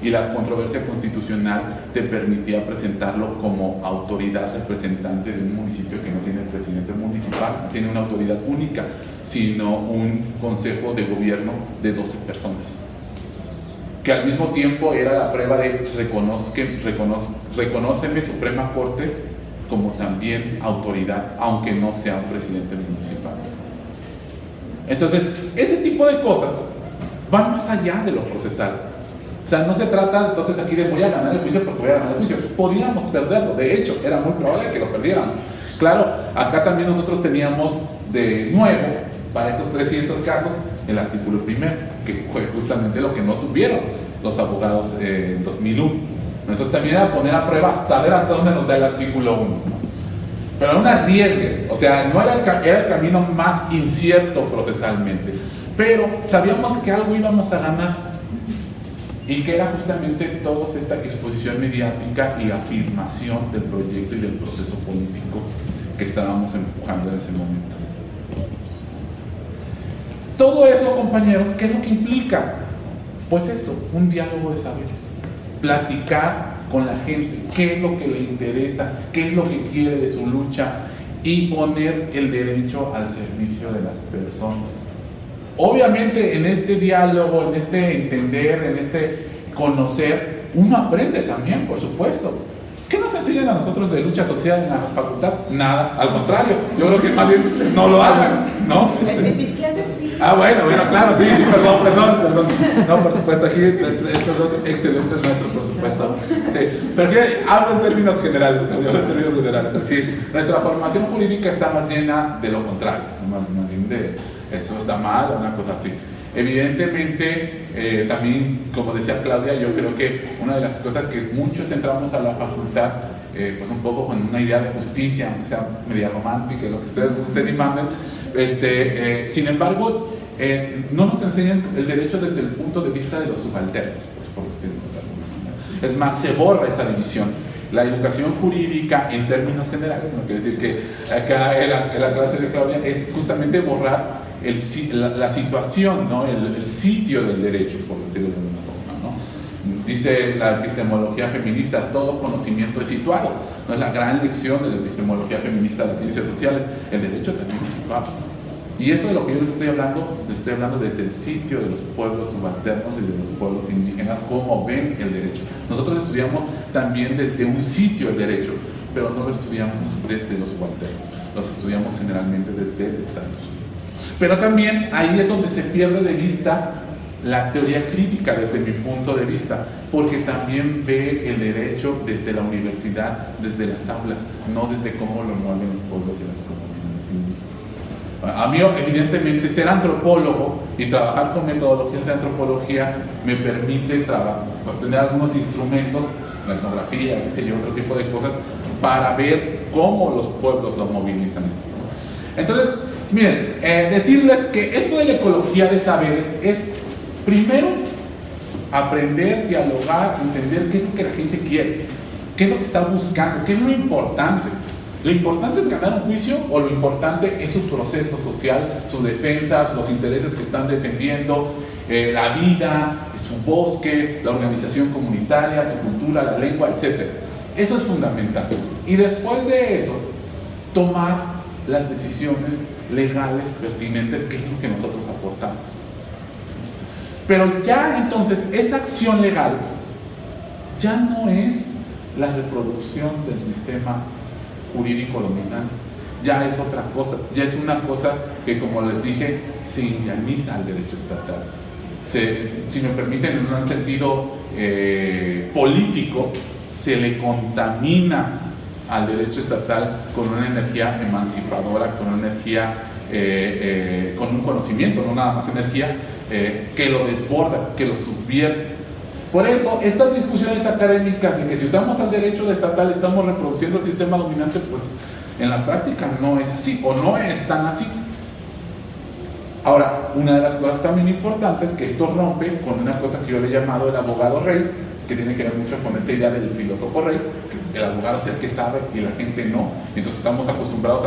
y la controversia constitucional te permitía presentarlo como autoridad representante de un municipio que no tiene presidente municipal, no tiene una autoridad única, sino un consejo de gobierno de 12 personas, que al mismo tiempo era la prueba de reconóceme Suprema Corte como también autoridad, aunque no sea un presidente municipal. Entonces, ese tipo de cosas van más allá de lo procesal. O sea, no se trata entonces aquí de voy a ganar el juicio porque voy a ganar el juicio. Podríamos perderlo, de hecho, era muy probable que lo perdiéramos. Claro, acá también nosotros teníamos de nuevo, para estos 300 casos, el artículo primero, que fue justamente lo que no tuvieron los abogados en 2001. Entonces también era poner a prueba hasta ver hasta dónde nos da el artículo 1. Pero era un arriesgue, o sea, no era el camino más incierto procesalmente, pero sabíamos que algo íbamos a ganar y que era justamente toda esta exposición mediática y afirmación del proyecto y del proceso político que estábamos empujando en ese momento. Todo eso, compañeros, ¿qué es lo que implica? Pues esto, un diálogo de saberes, platicar con la gente, qué es lo que le interesa, qué es lo que quiere de su lucha y poner el derecho al servicio de las personas. Obviamente en este diálogo, en este entender, en este conocer, uno aprende también, por supuesto. ¿Qué nos enseñan a nosotros de lucha social en la facultad? Nada, al contrario, yo creo que más bien no lo hagan, ¿no? En mis clases sí. Bueno, claro, sí, perdón. No, por supuesto, aquí estos dos excelentes maestros, por supuesto. Sí, pero hablo en términos generales, Sí, nuestra formación jurídica está más llena de lo contrario, más bien de eso está mal o una cosa así. Evidentemente, también, como decía Claudia, yo creo que una de las cosas que muchos entramos a la facultad, pues un poco con una idea de justicia, aunque sea media romántica, lo que ustedes gusten y manden, sin embargo, no nos enseñan el derecho desde el punto de vista de los subalternos, pues, por decirlo de alguna manera. Es más, se borra esa división. La educación jurídica, en términos generales, no quiere decir que acá en la clase de Claudia, es justamente borrar la situación, ¿no? el sitio del derecho, por decirlo de alguna forma, ¿no? Dice la epistemología feminista, todo conocimiento es situado. No es la gran lección de la epistemología feminista de las ciencias sociales, el derecho también es situado. Y eso de lo que yo les estoy hablando desde el sitio de los pueblos subalternos y de los pueblos indígenas, cómo ven el derecho. Nosotros estudiamos también desde un sitio el derecho, pero no lo estudiamos desde los subalternos, los estudiamos generalmente desde el estatus. Pero también ahí es donde se pierde de vista la teoría crítica desde mi punto de vista, porque también ve el derecho desde la universidad, desde las aulas, no desde cómo lo mueven los pueblos y las comunidades indígenas. A mí, evidentemente, ser antropólogo y trabajar con metodologías de antropología me permite pues, tener algunos instrumentos, la etnografía, qué sé yo, otro tipo de cosas, para ver cómo los pueblos lo movilizan esto. Entonces, miren, decirles que esto de la ecología de saberes es, primero, aprender, dialogar, entender qué es lo que la gente quiere, qué es lo que está buscando, qué es lo importante. ¿Lo importante es ganar un juicio o lo importante es su proceso social, su defensa, los intereses que están defendiendo, la vida, su bosque, la organización comunitaria, su cultura, la lengua, etc.? Eso es fundamental. Y después de eso, tomar las decisiones legales pertinentes, que es lo que nosotros aportamos. Pero ya entonces, esa acción legal ya no es la reproducción del sistema jurídico dominante, ya es otra cosa, ya es una cosa que, como les dije, se indianiza al derecho estatal. Si me permiten, en un sentido político, se le contamina al derecho estatal con una energía emancipadora, con una energía, con un conocimiento, no nada más energía, que lo desborda, que lo subvierte. Por eso, estas discusiones académicas de que si usamos el derecho estatal estamos reproduciendo el sistema dominante, pues en la práctica no es así, o no es tan así. Ahora, una de las cosas también importantes es que esto rompe con una cosa que yo le he llamado el abogado rey, que tiene que ver mucho con esta idea del filósofo rey, que el abogado es el que sabe y la gente no. Entonces estamos acostumbrados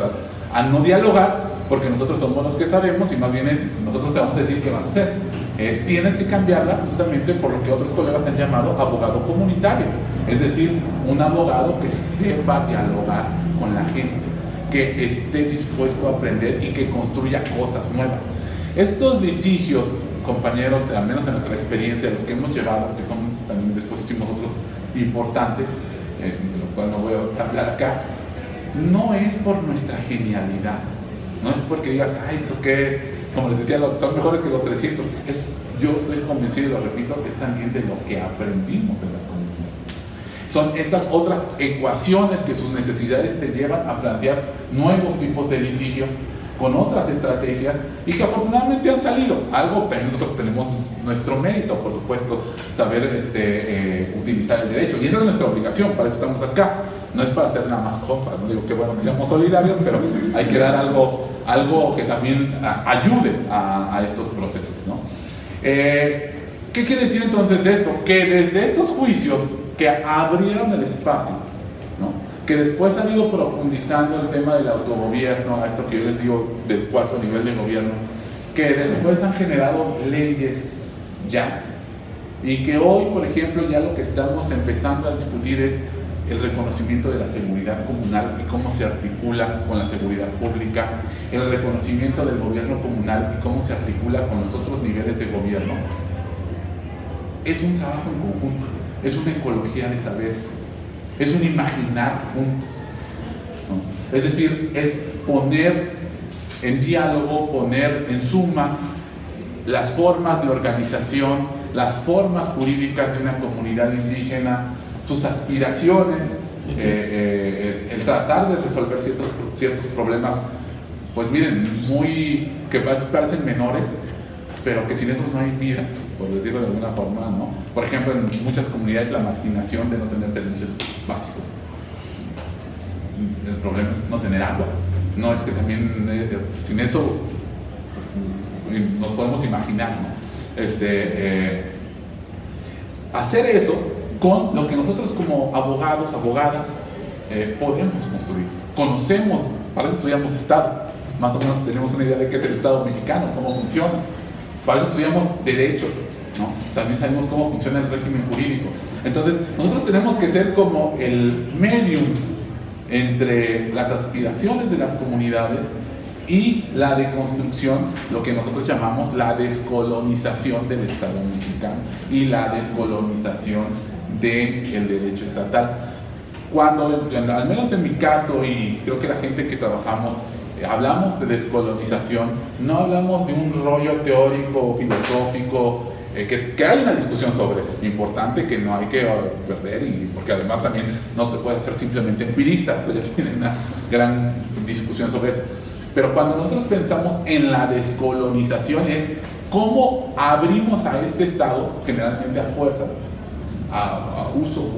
a no dialogar, porque nosotros somos los que sabemos y más bien nosotros te vamos a decir qué vas a hacer. Tienes que cambiarla justamente por lo que otros colegas han llamado abogado comunitario, es decir, un abogado que sepa dialogar con la gente, que esté dispuesto a aprender y que construya cosas nuevas. Estos litigios, compañeros, al menos en nuestra experiencia, los que hemos llevado, que son también después hicimos otros importantes, de los cuales no voy a hablar acá, no es por nuestra genialidad, no es porque digas, ay, estos que, como les decía, son mejores que los 300. Yo estoy convencido y lo repito, es también de lo que aprendimos en las comunidades. Son estas otras ecuaciones que sus necesidades te llevan a plantear nuevos tipos de litigios con otras estrategias y que afortunadamente han salido. Algo también nosotros tenemos nuestro mérito, por supuesto, saber utilizar el derecho, y esa es nuestra obligación, para eso estamos acá. No es para hacer nada más compas, no digo que bueno que seamos solidarios, pero hay que dar algo que también ayude a estos procesos, ¿no? ¿Qué quiere decir entonces esto? Que desde estos juicios que abrieron el espacio, ¿no?, que después han ido profundizando el tema del autogobierno, a esto que yo les digo del cuarto nivel de gobierno, que después han generado leyes ya, y que hoy, por ejemplo, ya lo que estamos empezando a discutir es el reconocimiento de la seguridad comunal y cómo se articula con la seguridad pública, el reconocimiento del gobierno comunal y cómo se articula con los otros niveles de gobierno, es un trabajo en conjunto, es una ecología de saberes, es un imaginar juntos, ¿no? Es decir, es poner en diálogo, poner en suma las formas de organización, las formas jurídicas de una comunidad indígena, sus aspiraciones, el tratar de resolver ciertos problemas, pues miren, que parecen menores, pero que sin esos no hay vida, por decirlo de alguna forma, ¿no? Por ejemplo, en muchas comunidades la marginación de no tener servicios básicos. El problema es no tener agua. No, es que también sin eso pues, nos podemos imaginar, ¿no? Hacer eso con lo que nosotros como abogados, abogadas, podemos construir. Conocemos, para eso estudiamos Estado, más o menos tenemos una idea de qué es el Estado mexicano, cómo funciona. Para eso estudiamos Derecho, ¿no? También sabemos cómo funciona el régimen jurídico. Entonces, nosotros tenemos que ser como el medium entre las aspiraciones de las comunidades y la deconstrucción, lo que nosotros llamamos la descolonización del Estado mexicano y la descolonización del derecho estatal. Cuando, al menos en mi caso, y creo que la gente que trabajamos, hablamos de descolonización, no hablamos de un rollo teórico, filosófico, que hay una discusión sobre eso, importante, que no hay que perder, y porque además también no te puedes hacer simplemente empirista, eso ya tiene una gran discusión sobre eso. Pero cuando nosotros pensamos en la descolonización es cómo abrimos a este Estado, generalmente a fuerza,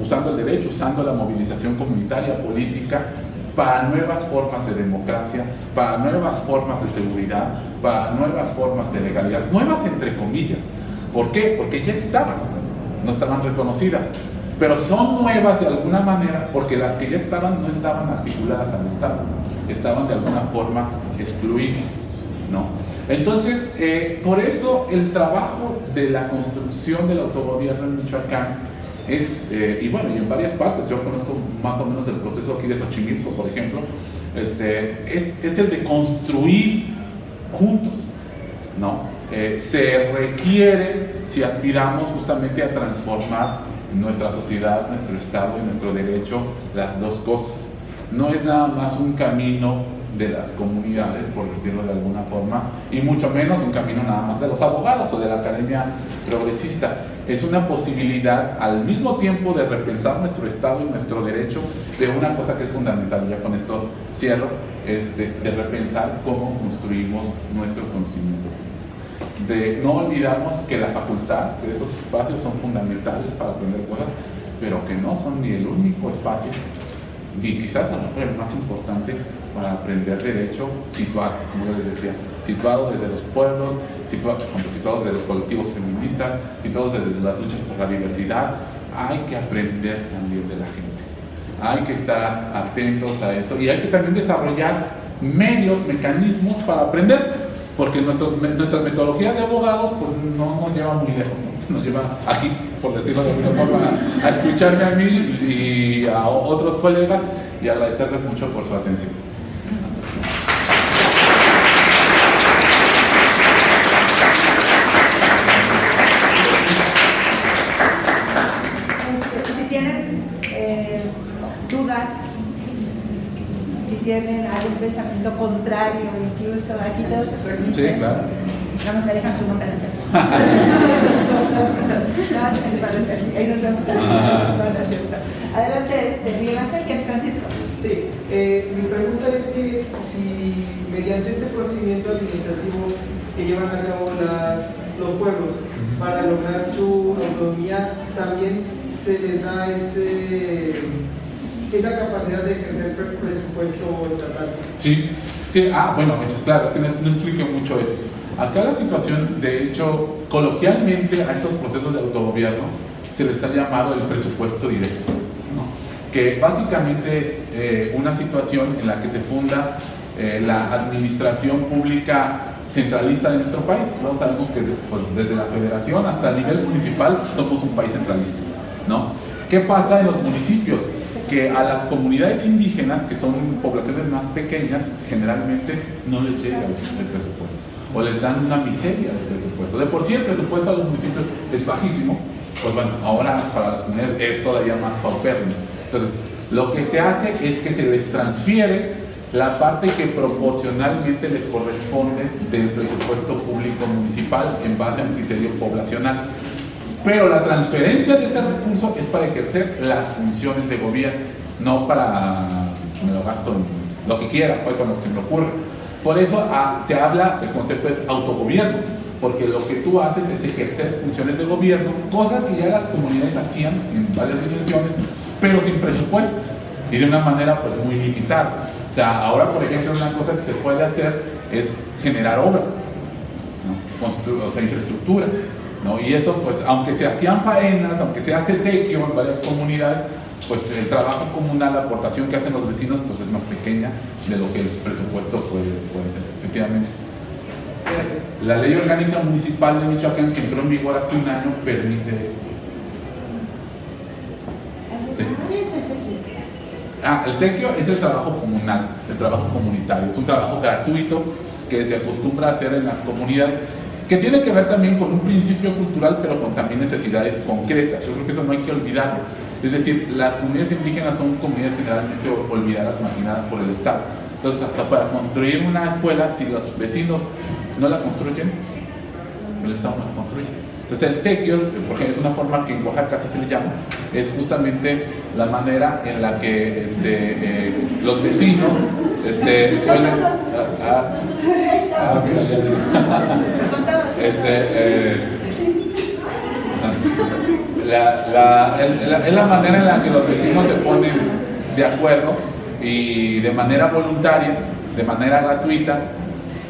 usando el derecho, usando la movilización comunitaria, política, para nuevas formas de democracia, para nuevas formas de seguridad, para nuevas formas de legalidad, nuevas entre comillas. ¿Por qué? Porque ya estaban, no estaban reconocidas, pero son nuevas de alguna manera porque las que ya estaban no estaban articuladas al Estado, estaban de alguna forma excluidas, ¿no? Entonces, por eso el trabajo de la construcción del autogobierno en Michoacán es, y bueno, y en varias partes, yo conozco más o menos el proceso aquí de Xochimilco, por ejemplo, es el de construir juntos, ¿no? Se requiere, si aspiramos justamente a transformar nuestra sociedad, nuestro Estado y nuestro derecho, las dos cosas. No es nada más un camino de las comunidades, por decirlo de alguna forma, y mucho menos un camino nada más de los abogados o de la academia progresista. Es una posibilidad al mismo tiempo de repensar nuestro Estado y nuestro derecho, de una cosa que es fundamental, ya con esto cierro, es de repensar cómo construimos nuestro conocimiento. De no olvidarnos que la facultad, que esos espacios son fundamentales para aprender cosas, pero que no son ni el único espacio, ni quizás a lo mejor el más importante para aprender derecho, situado, como yo les decía, situado desde los pueblos, situados desde los colectivos feministas, situados desde las luchas por la diversidad. Hay que aprender también de la gente, hay que estar atentos a eso y hay que también desarrollar medios, mecanismos para aprender. Porque nuestra metodología de abogados pues, no nos lleva muy lejos, ¿no? Nos lleva aquí, por decirlo de alguna forma, a escucharme a mí y a otros colegas y agradecerles mucho por su atención. Si tienen dudas, si tienen algún pensamiento contrario, incluso aquí todo se permite. Sí, claro. Nada más me dejan su nombre, ¿no es cierto? Nada más para decir, ahí nos vemos. Adelante, Miguel Ángel y Francisco. Sí, mi pregunta es que si mediante este procedimiento administrativo que llevan a cabo los pueblos para lograr su autonomía, también se les da esa capacidad de crecer presupuesto estatal. Sí, bueno, claro, es que no expliqué mucho esto. Acá la situación, de hecho, coloquialmente a estos procesos de autogobierno se les ha llamado el presupuesto directo, ¿no? Que básicamente es una situación en la que se funda la administración pública centralista de nuestro país, ¿no? Sabemos que pues, desde la federación hasta el nivel municipal somos un país centralista, ¿no? ¿Qué pasa en los municipios? que a las comunidades indígenas, que son poblaciones más pequeñas, generalmente no les llega el presupuesto, o les dan una miseria de presupuesto. De por sí el presupuesto a los municipios es bajísimo, pues bueno, ahora para las comunidades es todavía más paupérrimo. Entonces, lo que se hace es que se les transfiere la parte que proporcionalmente les corresponde del presupuesto público municipal en base a un criterio poblacional. Pero la transferencia de ese recurso es para ejercer las funciones de gobierno, no para me lo gasto en lo que quiera, pues con lo que se me ocurre. Por eso se habla, el concepto es autogobierno, porque lo que tú haces es ejercer funciones de gobierno, cosas que ya las comunidades hacían en varias dimensiones, pero sin presupuesto y de una manera pues muy limitada. O sea, ahora por ejemplo una cosa que se puede hacer es generar obra, ¿no? O sea, infraestructura, ¿no? Y eso pues aunque se hacían faenas, aunque se hace tequio en varias comunidades, pues el trabajo comunal, la aportación que hacen los vecinos pues es más pequeña de lo que el presupuesto puede ser, efectivamente. La Ley Orgánica Municipal de Michoacán, que entró en vigor hace un año, permite eso. ¿Sí? El tequio es el trabajo comunal, el trabajo comunitario. Es un trabajo gratuito que se acostumbra a hacer en las comunidades, que tiene que ver también con un principio cultural, pero con también necesidades concretas. Yo creo que eso no hay que olvidarlo. Es decir, las comunidades indígenas son comunidades generalmente olvidadas, marginadas por el Estado. Entonces, hasta para construir una escuela, si los vecinos no la construyen, el Estado no la construye. Entonces, el tequio, porque es una forma que en Oaxaca así se le llama, es justamente la manera en la que los vecinos suelen... mira, ya es la manera en la que los vecinos se ponen de acuerdo y de manera voluntaria, de manera gratuita,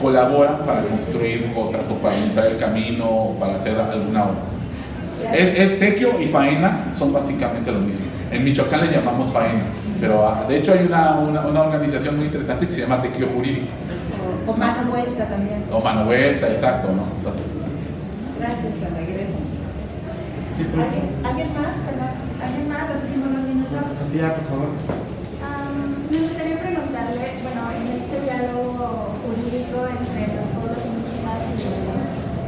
colaboran para construir cosas o para limpiar el camino o para hacer alguna obra. El tequio y faena son básicamente lo mismo. En Michoacán le llamamos faena, pero de hecho hay una organización muy interesante que se llama Tequio Jurídico. O mano vuelta también. O mano vuelta, exacto, ¿no? Entonces, gracias, a regreso. Sí, pues. ¿Alguien más? Perdón. ¿Alguien más? Los últimos 2 minutos. Sofía, por favor. Me gustaría preguntarle, bueno, en este diálogo jurídico entre los pueblos indígenas y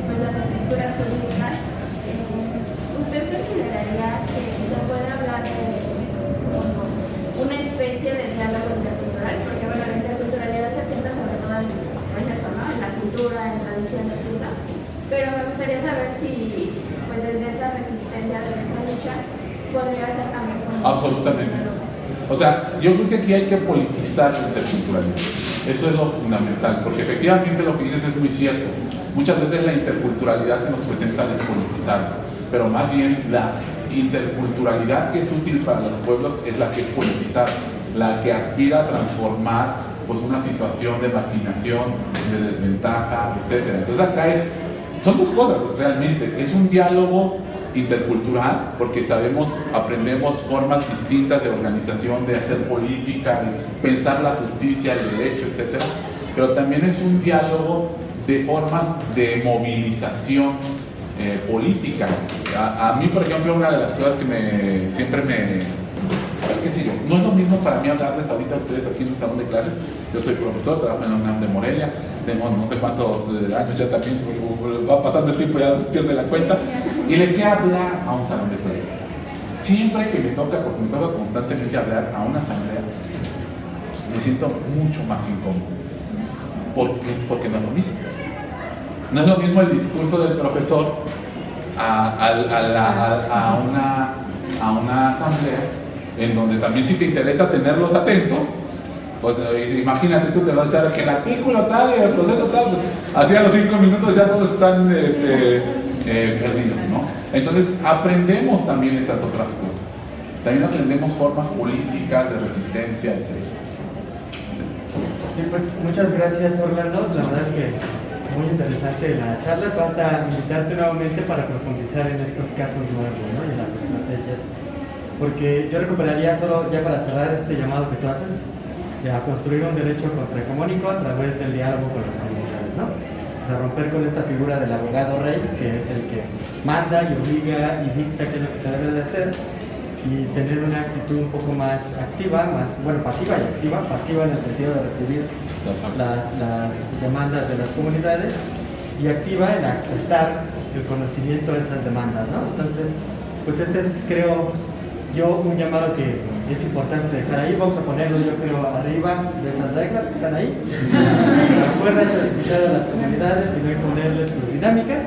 pues, las estructuras jurídicas, ¿usted consideraría que se puede hablar de una especie de diálogo intercultural? Porque bueno, la interculturalidad se piensa sobre todo en eso, ¿no? En la cultura, en tradiciones y eso. Pero me gustaría saber si, pues desde esa resistencia, desde esa lucha, podría ser también como... Absolutamente. O sea, yo creo que aquí hay que politizar la interculturalidad. Eso es lo fundamental, porque efectivamente lo que dices es muy cierto. Muchas veces la interculturalidad se nos presenta despolitizada, pero más bien la interculturalidad que es útil para los pueblos es la que es politizada, la que aspira a transformar pues, una situación de marginación, de desventaja, etc. Entonces acá son dos cosas realmente. Es un diálogo intercultural, porque aprendemos formas distintas de organización, de hacer política, de pensar la justicia, el derecho, etc. Pero también es un diálogo de formas de movilización política. A mí, por ejemplo, una de las cosas que siempre qué sé yo, no es lo mismo para mí hablarles ahorita a ustedes aquí en un salón de clases. Yo soy profesor, trabajo en la UNAM de Morelia, tengo no sé cuántos años ya también, va pasando el tiempo, ya pierde la cuenta, y les sé hablar a un salón de clases. Siempre que me toca, porque me toca constantemente hablar a una asamblea, me siento mucho más incómodo, porque no es lo mismo. No es lo mismo el discurso del profesor a una asamblea, en donde también si te interesa tenerlos atentos, pues imagínate, tú te vas a echar que el artículo tal y el proceso tal, pues así a los 5 minutos ya todos están perdidos, ¿no? Entonces aprendemos también esas otras cosas. También aprendemos formas políticas de resistencia, etc. Sí, pues muchas gracias, Orlando. La verdad es que muy interesante la charla. Falta invitarte nuevamente para profundizar en estos casos nuevos, ¿no? Y en las estrategias. Porque yo recuperaría solo, ya para cerrar este llamado que tú haces, a construir un derecho contrahegemónico a través del diálogo con las comunidades, ¿no? O sea, romper con esta figura del abogado rey, que es el que manda y obliga y dicta qué es lo que se debe de hacer, y tener una actitud un poco más activa, más, bueno, pasiva y activa, pasiva en el sentido de recibir las demandas de las comunidades y activa en ajustar el conocimiento a esas demandas, ¿no? Entonces, pues ese es, creo yo, un llamado que es importante dejar ahí. Vamos a ponerlo, yo creo, arriba de esas reglas que están ahí. Acuérdate de escuchar a las comunidades y no imponerles sus dinámicas,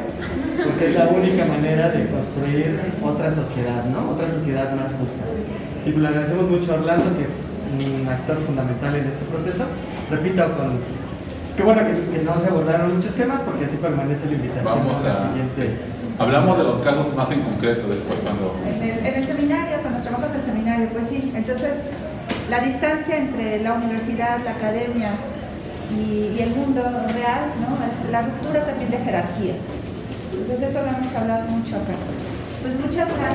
porque es la única manera de construir otra sociedad, ¿no? Otra sociedad más justa. Y le agradecemos mucho a Orlando, que es un actor fundamental en este proceso. Repito, qué bueno que no se abordaron muchos temas, porque así permanece la invitación. Vamos a la a... siguiente. Hablamos de los casos más en concreto después cuando... En el seminario, cuando nos trabajamos en el seminario, pues sí, entonces la distancia entre la universidad, la academia y el mundo real, ¿no? Es la ruptura también de jerarquías. Entonces eso lo hemos hablado mucho acá. Pues muchas gracias.